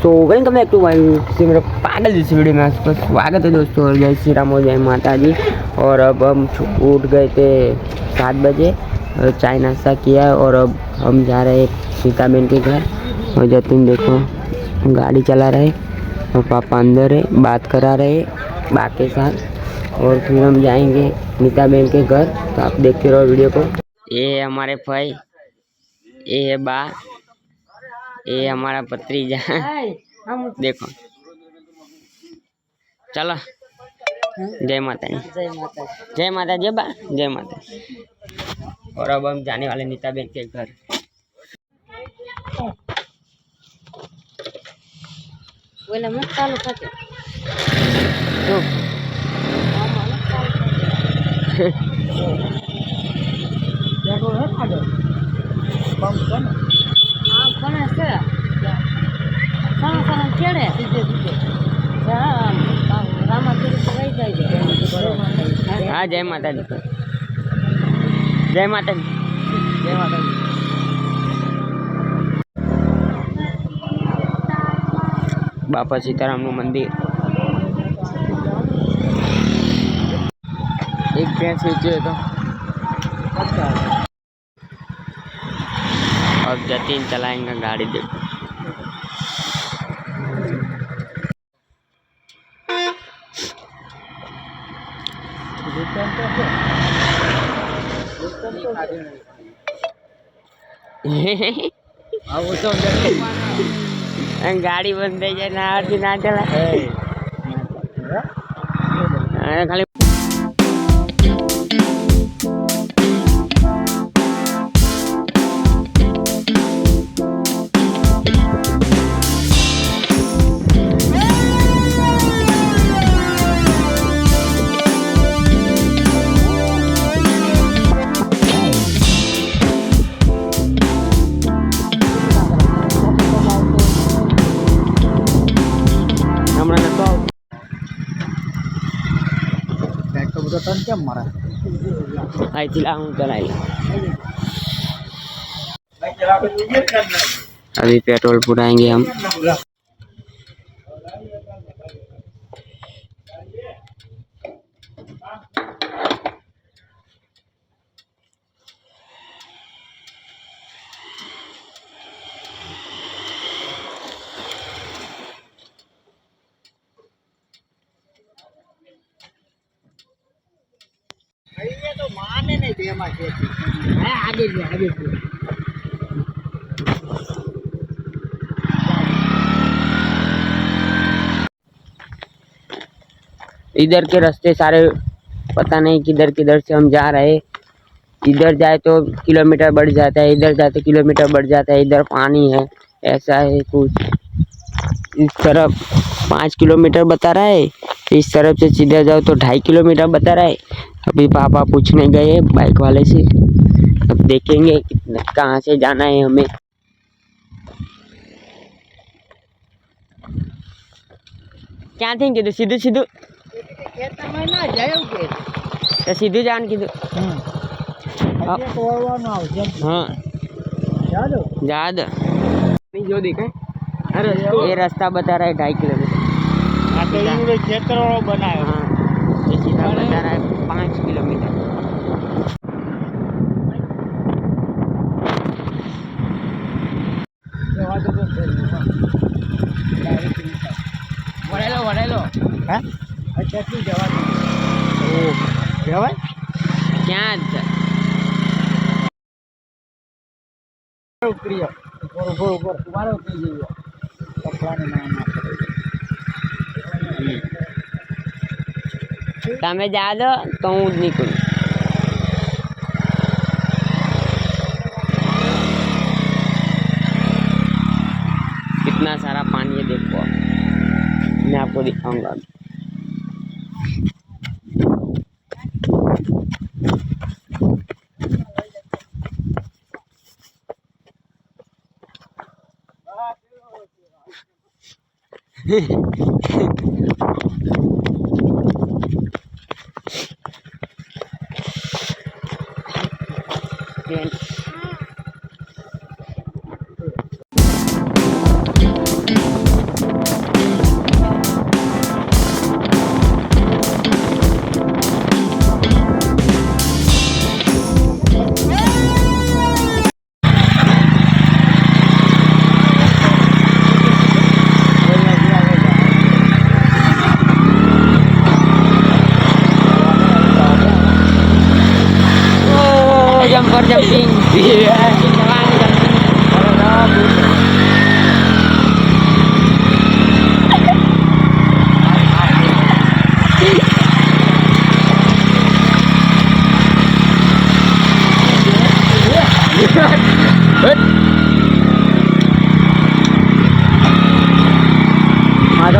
तो welcome back to my मेरा पागल जैसी वीडियो में आपका स्वागत है दोस्तों। और जय श्री राम और जय माता जी। और अब हम उठ गए थे 7 बजे, चाय नाश्ता किया और अब हम जा रहे हैं सीता बहन के घर। और जतिन देखो गाड़ी चला रहे और पापा अंदर है, बात करा रहे बा के साथ। और फिर हम जाएंगे नीता बहन के घर। तो आप देखते रहो वीडियो को। ये है हमारे भाई, ये है बा, ये हमारा भतीजा देखो। चलो जय माता जी, जय माता, जय माता जी बा, जय माता। और अब हम जाने वाले नीता बहन के घर। बोले मत चालू करते हाँ जय माता जी, जय माता जी, जय माता जी। बापा सीताराम नु मंदिर। एक भैंस बेचे तो अब जतिन चलाएंगे गाड़ी। देखो गाड़ी बंद है जाए ना ना चला खाली। क्या मारा आई चिल्ला हूं चलाई। अभी पेट्रोल पुराएंगे हम। ये तो माने नहीं दे माचे है आगे ले आगे ले। इधर के रास्ते सारे पता नहीं किधर किधर से हम जा रहे। इधर जाए तो किलोमीटर बढ़ जाता है, इधर जाए तो किलोमीटर बढ़ जाता है। इधर पानी है, ऐसा है कुछ। इस तरफ 5 किलोमीटर बता रहा है, इस तरफ से सीधा जाओ तो 2.5 किलोमीटर बता रहा है। अभी पापा पूछने गए बाइक वाले से, अब देखेंगे कहाँ से जाना है हमें। क्या थे कीधु सीधु सीधु तो सीधु जान कीधु हाँ जा दो जो दिखे। अरे ये रास्ता बता रहा है 2.5 किलोमीटर क्षेत्र बनाया। हाँ ये सीधा बता रहा है 5 किलोमीटर। वड़ेलो हाँ अच्छा तू जवा ओ जवा क्या उतरियो ऊपर तुम्हारे उतरी जाइए कपड़ा नहीं તમે જા દો તો હું જ નીકળું। कितना सारा पानी है देखो, मैं आपको दिखाऊंगा। Ada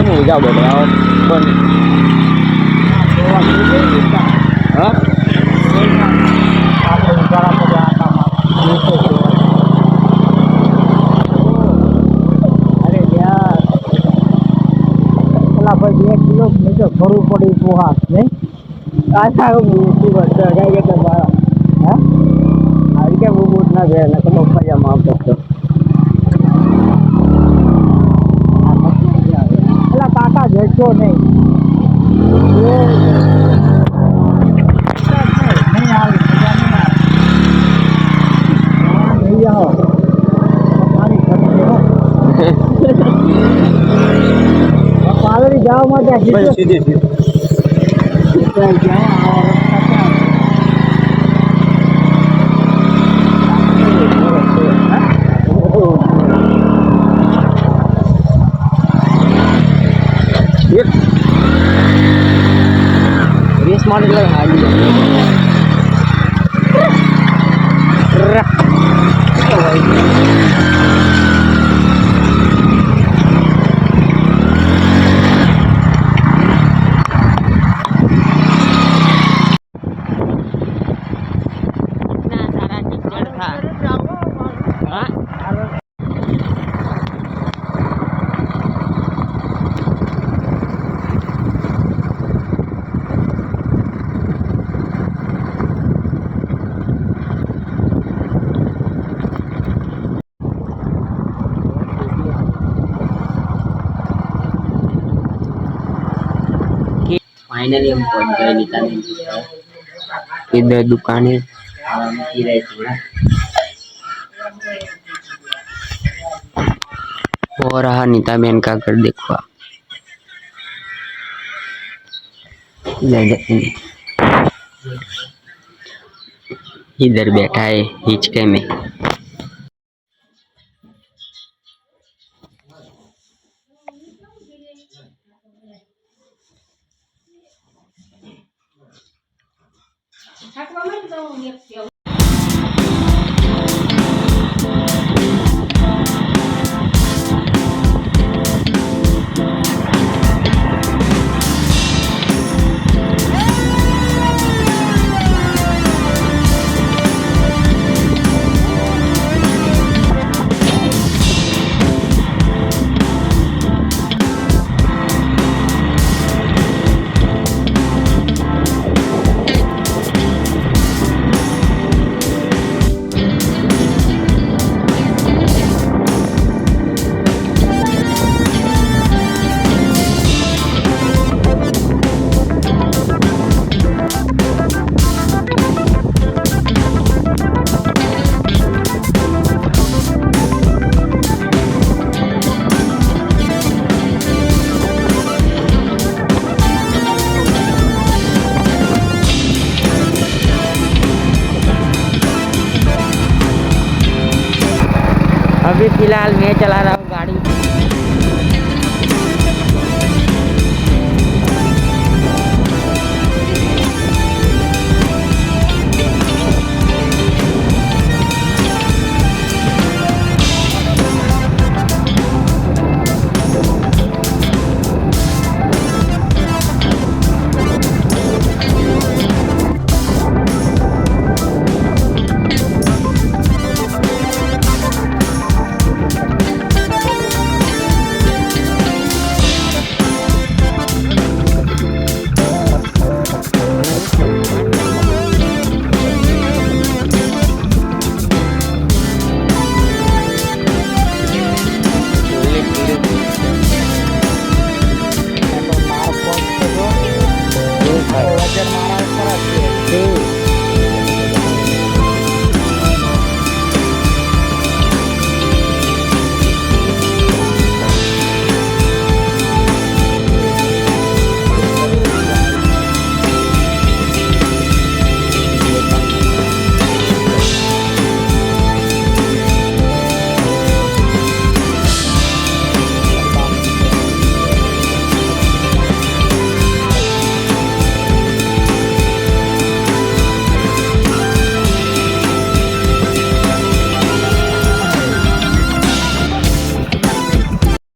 mau jauh berapa? Kon. Hah? એક કિલોમીટર ફરવું પડે પોહાસ નહીં આછા જાય એટલે મારા હા આવી કે બહુ બહુ ના ગયા ને તમે ફરિયામાં આવતો હતો પેલા કાકા જશો નહીં નહીં આવે નહીં આવો પાણી ખરી પાલડી જવા માટે સીધી રેસ માટે હાજી फाइनली हम पहुंच गए नीताबेन की तरफ इधर दुकानें की रही थोड़ा हो रहा नीताबेन का घर देखो आप इधर बैठा है हिचके में अभी फिलहाल मैं चला रहा हूँ गाड़ी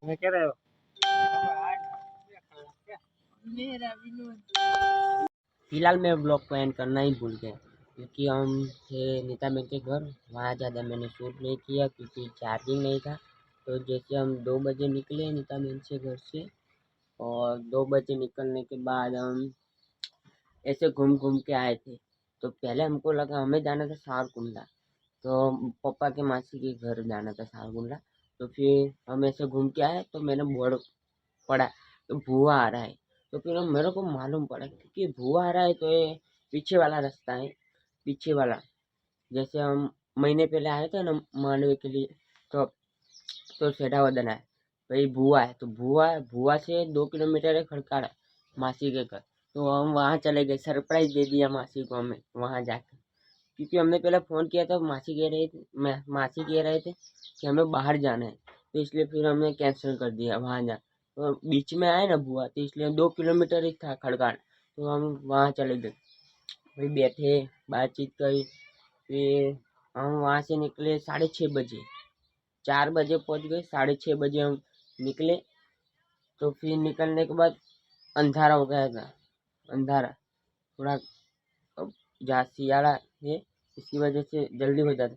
मैं कह रहे हो फिलहाल मैं ब्लॉग को एंड करना ही भूल गया क्योंकि हम थे नीताबेन के घर। वहाँ ज़्यादा मैंने शूट नहीं किया क्योंकि चार्जिंग नहीं था। तो जैसे हम 2 बजे निकले नीताबेन से घर से, और 2 बजे निकलने के बाद हम ऐसे घूम घूम के आए थे। तो पहले हमको लगा हमें जाना था सारकुंडला, तो पापा के मासी के घर जाना था सारकुंडला। तो फिर हम ऐसे घूम के आए तो मैंने बोर्ड पड़ा तो भुआ आ रहा है। तो फिर मेरे को मालूम पड़ा क्योंकि भुआ आ रहा है तो ये पीछे वाला रास्ता है, पीछे वाला। जैसे हम महीने पहले आए थे ना मांडवे के लिए, तो सेठावदन आए, भाई भुआ है तो भुआ से 2 किलोमीटर है खड़काड़ा मासी के घर। तो हम वहाँ चले गए, सरप्राइज दे दिया मासी को हमें वहाँ जाकर। क्योंकि हमने पहले फ़ोन किया था, मासी कह रहे थे कि हमें बाहर जाना है, तो इसलिए फिर हमने कैंसिल कर दिया वहाँ जा। तो बीच में आए ना बुआ, तो इसलिए 2 किलोमीटर ही था खड़काड़, तो हम वहाँ चले गए। फिर बैठे, बातचीत करी। फिर हम वहाँ से निकले 6:30 बजे, 4 बजे पहुँच गए, 6:30 बजे हम निकले। तो फिर निकलने के बाद अंधारा हो गया था, अंधारा थोड़ा, अब जहाँ सियाड़ा है इसकी वजह से जल्दी हो जाता।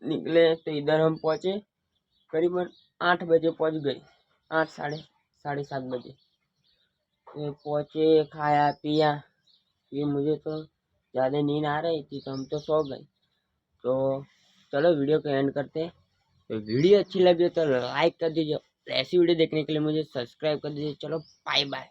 निकले तो इधर हम पहुँचे करीबन 8 बजे पहुँच गए, 8 साढ़े 7 बजे पहुँचे, खाया पिया। फिर मुझे तो ज़्यादा नींद आ रही थी तो हम तो सो गए। तो चलो वीडियो को एंड करते हैं। तो वीडियो अच्छी लगी तो लाइक कर दीजिए, ऐसी वीडियो देखने के लिए मुझे सब्सक्राइब कर दीजिए। चलो बाय बाय।